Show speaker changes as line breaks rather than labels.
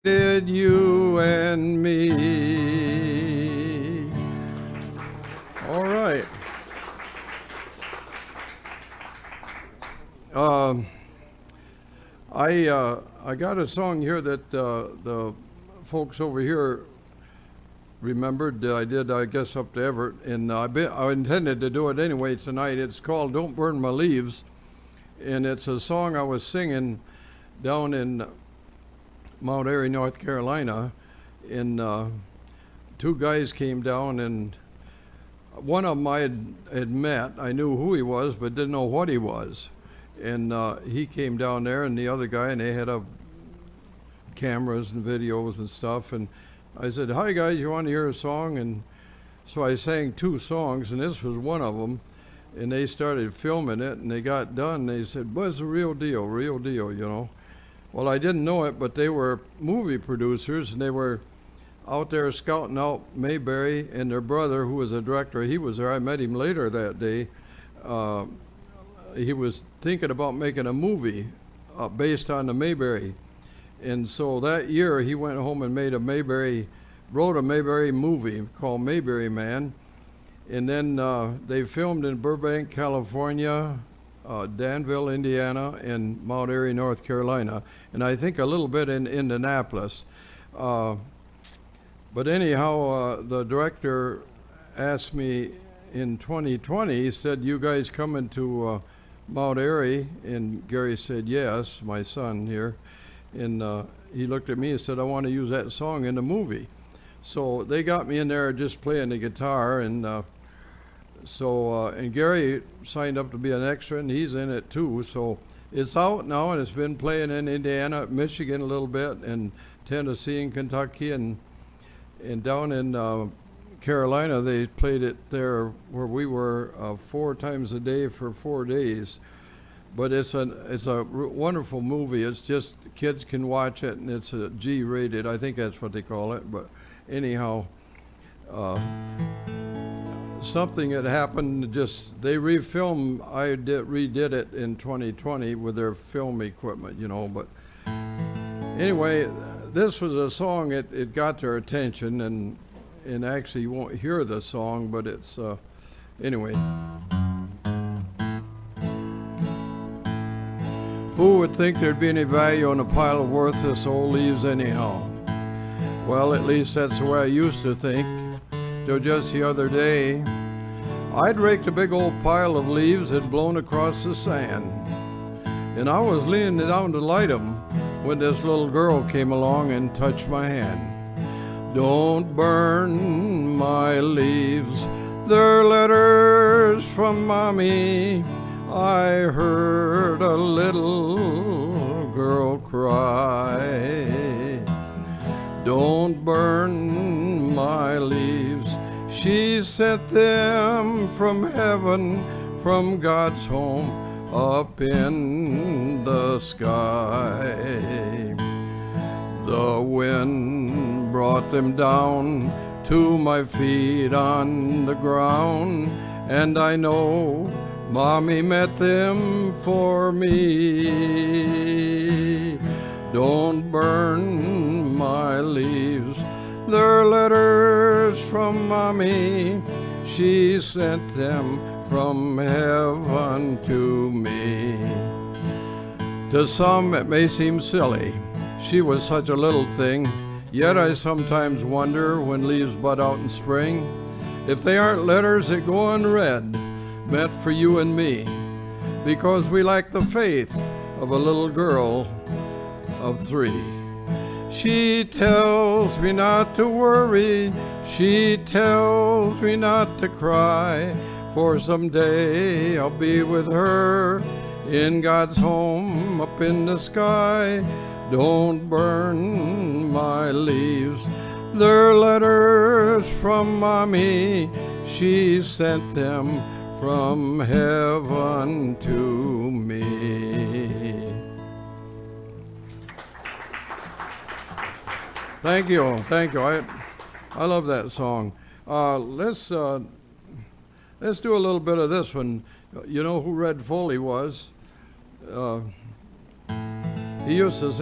Did you and me. All right. I got a song here that the folks over here remembered. I did, I guess, up to Everett, and I intended to do it anyway tonight. It's called "Don't Burn My Leaves," and it's a song I was singing down in Mount Airy, North Carolina, and two guys came down, and one of them I had met. I knew who he was, but didn't know what he was. And he came down there, and the other guy, and they had cameras and videos and stuff. And I said, "Hi guys, you want to hear a song?" And so I sang two songs, and this was one of them. And they started filming it, and they got done. They said, "Well, it's a real deal, you know." Well, I didn't know it, but they were movie producers, and they were out there scouting out Mayberry, and their brother, who was a director, he was there. I met him later that day. He was thinking about making a movie based on the Mayberry. And so that year, he went home and wrote a Mayberry movie called Mayberry Man. And then they filmed in Burbank, California, Danville, Indiana, and Mount Airy, North Carolina, and I think a little bit in Indianapolis. But anyhow, the director asked me in 2020, he said, "You guys coming to Mount Airy?" And Gary said, "Yes," my son here. And he looked at me and said, "I want to use that song in the movie." So they got me in there just playing the guitar, and and Gary signed up to be an extra, and he's in it too. So it's out now, and it's been playing in Indiana, Michigan a little bit, and Tennessee and Kentucky, and down in Carolina. They played it there where we were 4 times a day for 4 days. But it's a wonderful movie. It's just kids can watch it, and it's a G-rated. I think that's what they call it. But anyhow. Something had happened, they redid it in 2020 with their film equipment, you know. But anyway, this was a song, it got their attention, and actually you won't hear the song, but it's, anyway. Who would think there'd be any value in a pile of worthless old leaves anyhow? Well, at least that's the way I used to think. Till just the other day, I'd raked a big old pile of leaves that blown across the sand, and I was leaning down to light 'em when this little girl came along and touched my hand. "Don't burn my leaves, they're letters from Mommy. I heard a little girl cry. Don't burn my leaves, she sent them from heaven, from God's home up in the sky. The wind brought them down to my feet on the ground, and I know Mommy met them for me. Don't burn my leaves, they're letters from Mommy. She sent them from heaven to me." To some it may seem silly, she was such a little thing, yet I sometimes wonder when leaves bud out in spring, if they aren't letters that go unread, meant for you and me, because we lack the faith of a little girl of 3. She tells me not to worry, she tells me not to cry, for someday I'll be with her in God's home up in the sky. Don't burn my leaves, they're letters from Mommy. She sent them from heaven to me. Thank you. I love that song. Let's do a little bit of this one. You know who Red Foley was? He used to sing